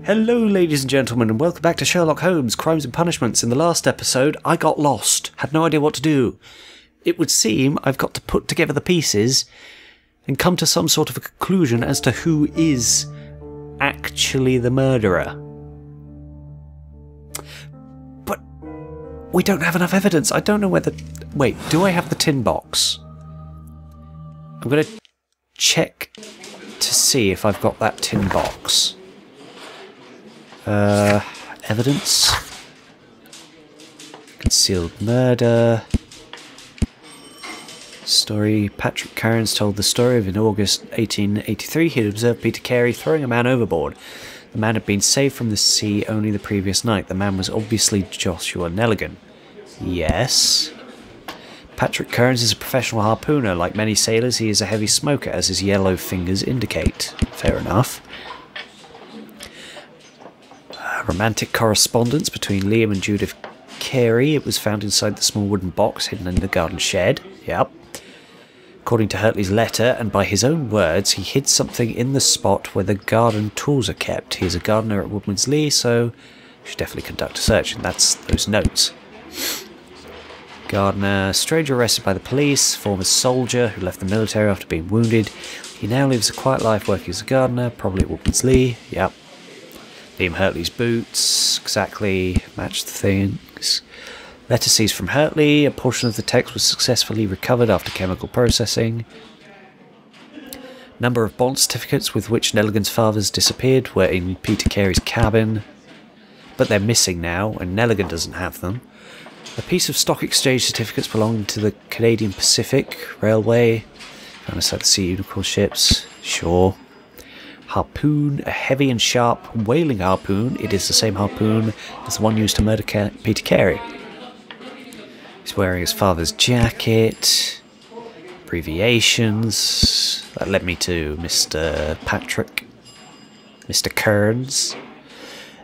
Hello ladies and gentlemen, and welcome back to Sherlock Holmes, Crimes and Punishments. In the last episode, I got lost, had no idea what to do. It would seem I've got to put together the pieces and come to some sort of a conclusion as to who is actually the murderer. But we don't have enough evidence. I don't know whether... Wait, do I have the tin box? I'm going to check to see if I've got that tin box. Evidence. Concealed murder. Story. Patrick Cairns told the story of in August 1883 he had observed Peter Carey throwing a man overboard. The man had been saved from the sea only the previous night. The man was obviously Joshua Nelligan. Yes. Patrick Cairns is a professional harpooner. Like many sailors, he is a heavy smoker, as his yellow fingers indicate. Fair enough. Romantic correspondence between Liam and Judith Carey. It was found inside the small wooden box hidden in the garden shed. Yep. According to Hurtley's letter, and by his own words, he hid something in the spot where the garden tools are kept. He is a gardener at Woodman's Lee, so should definitely conduct a search, and that's those notes. Gardener, stranger arrested by the police, former soldier who left the military after being wounded. He now lives a quiet life working as a gardener, probably at Woodman's Lee. Yep. Liam Hurtley's boots, exactly, matched the things. Letter seized from Hurtley, a portion of the text was successfully recovered after chemical processing. Number of bond certificates with which Nelligan's fathers disappeared were in Peter Carey's cabin, but they're missing now, and Nelligan doesn't have them. A piece of stock exchange certificates belonging to the Canadian Pacific Railway, found inside the Sea Unicorn ships, sure. Harpoon, a heavy and sharp whaling harpoon. It is the same harpoon as the one used to murder Peter Carey. He's wearing his father's jacket. Abbreviations. That led me to Mr. Patrick. Mr. Cairns.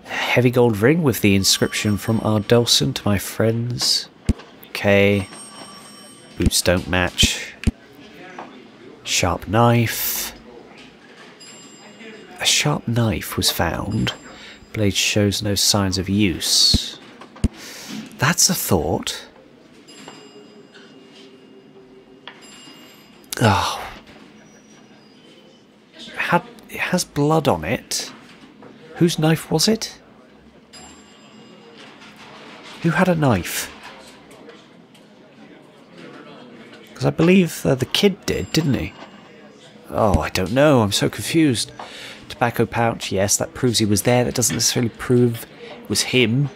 A heavy gold ring with the inscription from R. Dawson to my friends. Okay. Boots don't match. Sharp knife. A sharp knife was found. Blade shows no signs of use. That's a thought. Oh. It has blood on it. Whose knife was it? Who had a knife? Because I believe the kid did, didn't he? Oh, I don't know. I'm so confused. Tobacco pouch, yes, that proves he was there. That doesn't necessarily prove it was him.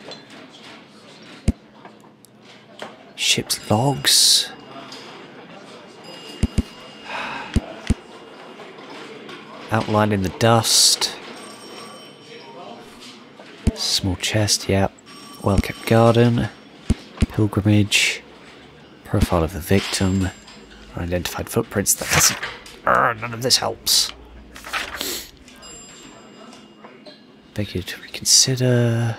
Ship's logs. Outlined in the dust. Small chest, yep. Well-kept garden. Pilgrimage. Profile of the victim. Unidentified footprints. That doesn't... none of this helps. Beg you to reconsider.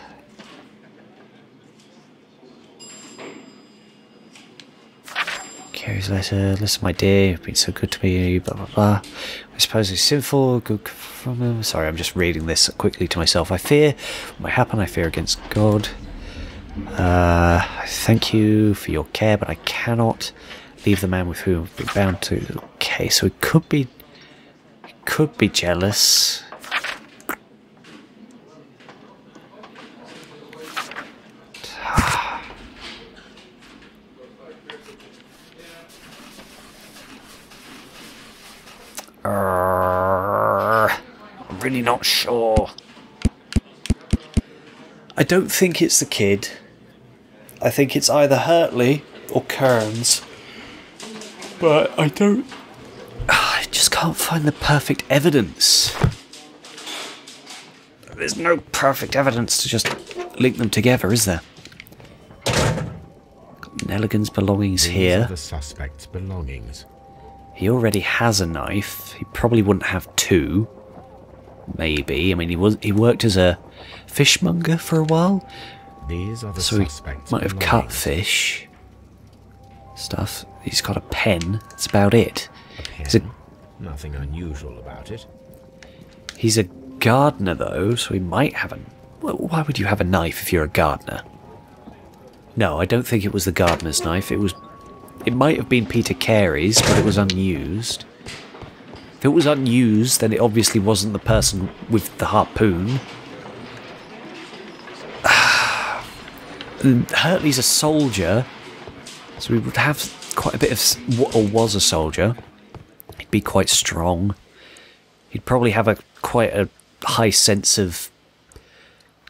Carey's letter. Listen, my dear, you've been so good to me, blah, blah, blah. I suppose it's sinful, good from him. Sorry, I'm just reading this quickly to myself. I fear what might happen, I fear against God. I thank you for your care, but I cannot leave the man with whom I've been bound to. Okay, so it could be jealous. I'm really not sure. I don't think it's the kid. I think it's either Hurtley or Cairns. But I just can't find the perfect evidence. There's no perfect evidence to just link them together, is there? Got Nelligan's belongings here. These are the suspect's belongings. He already has a knife. He probably wouldn't have two. Maybe. I mean, he worked as a fishmonger for a while. These are the so suspects' he might have belongings. cut fish. Stuff. He's got a pen. That's about it. A pen? He's a Nothing unusual about it. He's a gardener, though, so he might have a... Why would you have a knife if you're a gardener? No, I don't think it was the gardener's knife. It might have been Peter Carey's, but it was unused. If it was unused, then it obviously wasn't the person with the harpoon. Hurtley's a soldier, so he would have quite a bit of... or was a soldier. He'd be quite strong. He'd probably have quite a high sense of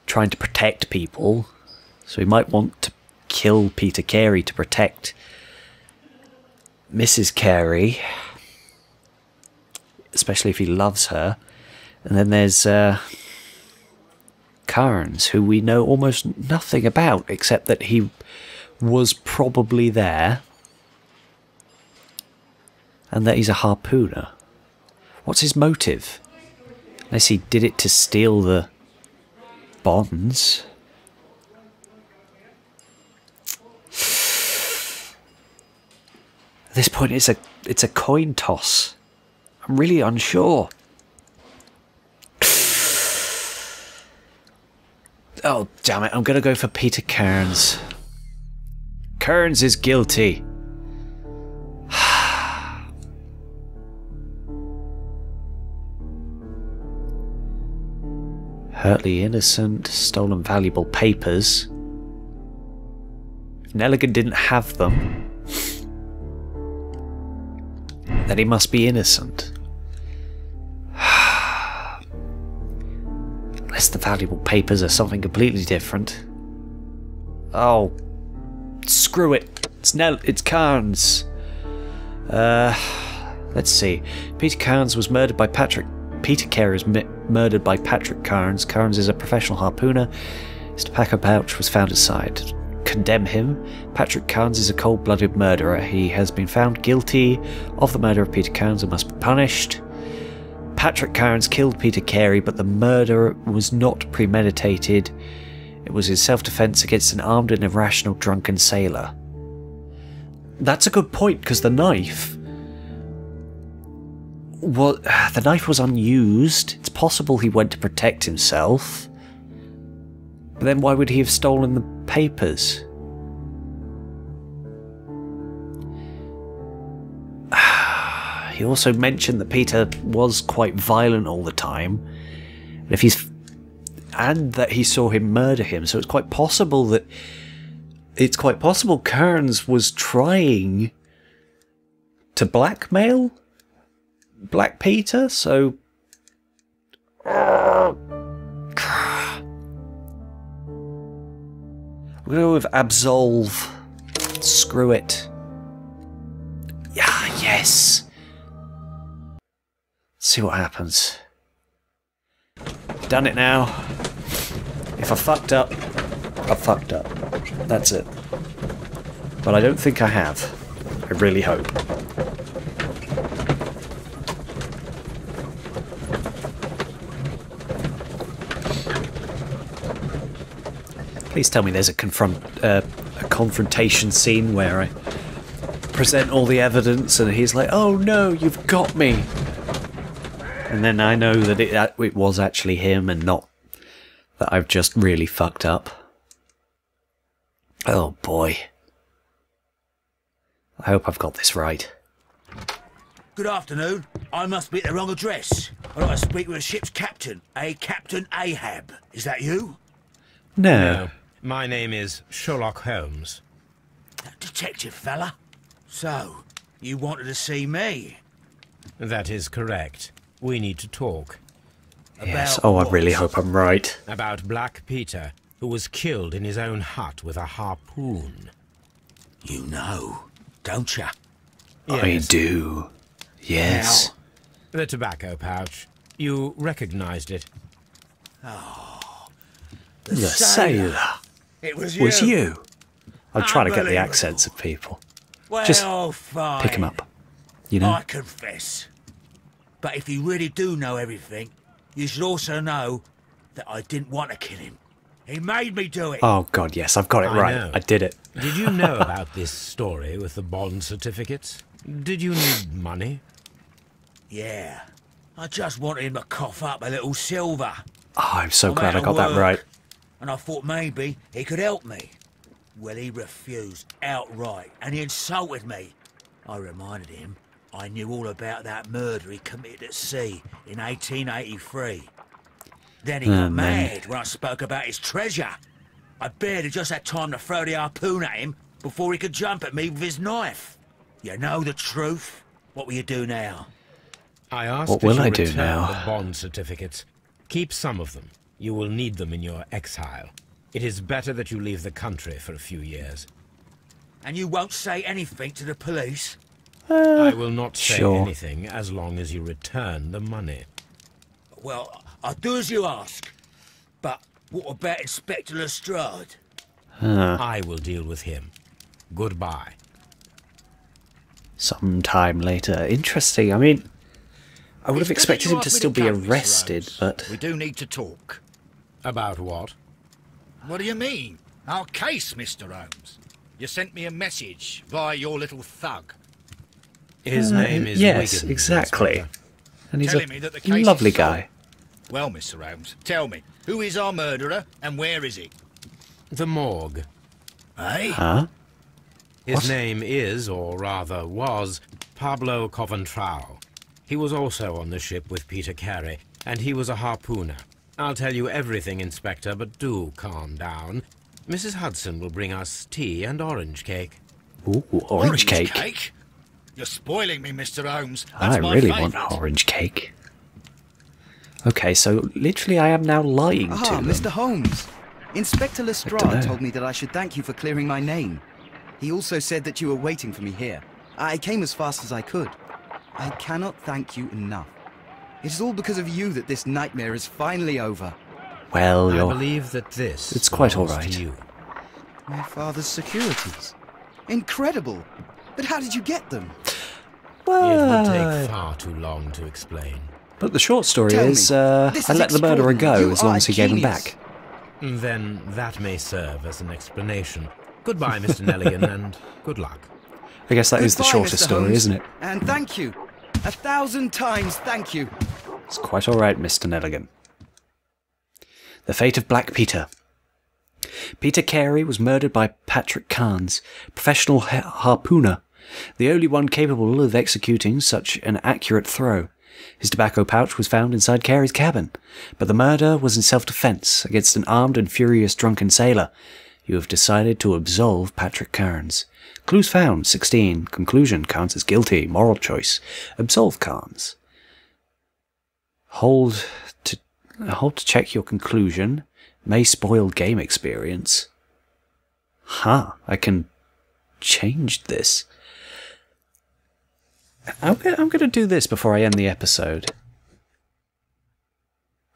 trying to protect people. So he might want to kill Peter Carey to protect Mrs. Carey. Especially if he loves her. And then there's Carnes, who we know almost nothing about, except that he was probably there. And that he's a harpooner. What's his motive? Unless he did it to steal the bonds. At this point, it's a coin toss. I'm really unsure. Oh, damn it. I'm going to go for Peter Carnes. Carnes is guilty. Hurtley innocent, stolen valuable papers. Nelligan didn't have them. Then he must be innocent. Unless the valuable papers are something completely different. Oh, screw it. It's Carnes. Let's see. Peter Carnes was murdered by Peter Carey was murdered by Patrick Carnes. Carnes is a professional harpooner. His tobacco pouch was found aside. Condemn him. Patrick Carnes is a cold-blooded murderer. He has been found guilty of the murder of Peter Carnes and must be punished. Patrick Carnes killed Peter Carey, but the murder was not premeditated. It was in self-defense against an armed and irrational drunken sailor. That's a good point, because the knife was unused. It's possible he went to protect himself. But then why would he have stolen the papers? He also mentioned that Peter was quite violent all the time. And that he saw him murder him, so it's quite possible Carnes was trying to blackmail Black Peter, so... We're going to go with absolve. Screw it. Yeah, yes. Let's see what happens. Done it now. If I fucked up, I fucked up. That's it. But I don't think I have. I really hope. Please tell me there's a confrontation scene where I present all the evidence and he's like, "Oh no, you've got me," and then I know that it was actually him and not that I've just really fucked up. Oh boy. I hope I've got this right. Good afternoon. I must be at the wrong address. I'd like to speak with a ship's captain, a Captain Ahab. Is that you? No. My name is Sherlock Holmes. That detective fella? So, you wanted to see me? That is correct. We need to talk. Yes. About Oh, I what? really hope I'm right. About Black Peter, who was killed in his own hut with a harpoon. You know, don't you? I do. Yes. The tobacco pouch. You recognized it. The sailor. It was you. Was you? I'm trying to get the accents of people. Well, Just fine. pick them up. You know? I confess. But if you really do know everything, you should also know that I didn't want to kill him. He made me do it. Oh god, yes, I've got it right. know. I did it. Did you know about this story with the bond certificates? Did you need money? Yeah. I just wanted him to cough up a little silver. Oh, I'm so glad I out got of that work, right. And I thought maybe he could help me. Well, he refused outright, and he insulted me. I reminded him I knew all about that murder he committed at sea in 1883. Then he got mad when I spoke about his treasure. I barely just had time to throw the harpoon at him before he could jump at me with his knife. You know the truth. What will you do now? I ask What that will you I do return now? the bond certificates. Keep some of them. You will need them in your exile. It is better that you leave the country for a few years. And you won't say anything to the police? I will not say sure. anything as long as you return the money. Well, I'll do as you ask. But what about Inspector Lestrade? I will deal with him. Goodbye. Sometime later. Interesting. I mean, I would have It's good that expected you him to asked me still be come, Mr. arrested, Holmes. but... We do need to talk. About what? What do you mean? Our case, Mr. Holmes. You sent me a message via your little thug. His name is yes, Wiggins, exactly. Inspector. And he's Telling me that the case lovely is solved. guy. Well, Mr. Holmes, tell me, who is our murderer and where is he? The morgue. Eh? Huh? His What? name is, or rather was, Pablo Coventrao. He was also on the ship with Peter Carey, and he was a harpooner. I'll tell you everything, Inspector, but do calm down. Mrs. Hudson will bring us tea and orange cake. Ooh, orange cake. You're spoiling me, Mr. Holmes. That's I my really favourite. want orange cake. Okay, so literally I am now lying to Ah, them. Mr. Holmes. Inspector dunno. Lestrade told me that I should thank you for clearing my name. He also said that you were waiting for me here. I came as fast as I could. I cannot thank you enough. It is all because of you that this nightmare is finally over. Well, I you're... believe that this It's quite belongs all right. to you. My father's securities. Incredible. But how did you get them? It would take Well, far too long to explain. but the short story Tell me, is, this I is let the murderer extraordinary. go You as long are as he a gave him genius. back. Then that may serve as an explanation. Goodbye, Mr. Nelligan, and good luck. I guess that is the Goodbye, shortest Mr. story, Holmes. isn't it? And thank you. 1,000 times thank you. It's quite alright, Mr. Nelligan. The fate of Black Peter. Peter Carey was murdered by Patrick Carnes, professional harpooner, the only one capable of executing such an accurate throw. His tobacco pouch was found inside Carey's cabin, but the murder was in self-defence against an armed and furious drunken sailor. You have decided to absolve Patrick Carnes. Clues found, 16. Conclusion, Carnes is guilty. Moral choice, absolve Carnes. Hold to check your conclusion. May spoil game experience. I can change this. I'm going to do this before I end the episode.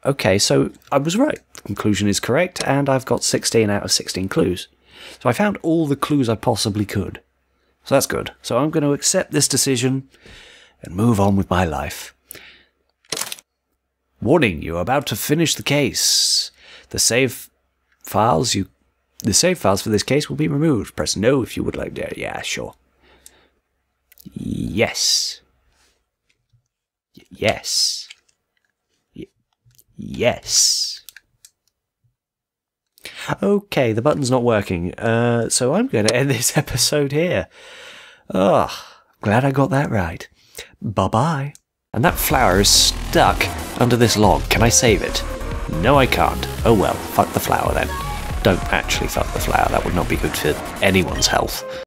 Okay, so I was right. The conclusion is correct, and I've got 16 out of 16 clues. So I found all the clues I possibly could. So that's good. So I'm going to accept this decision and move on with my life. Warning, you're about to finish the case. The save files for this case will be removed. Press no if you would like to. Yeah, sure. Yes. Yes. Yes. Okay, the button's not working. So I'm going to end this episode here. Glad I got that right. Bye-bye. And that flower is stuck under this log. Can I save it? No, I can't. Oh well, fuck the flower then. Don't actually fuck the flower. That would not be good for anyone's health.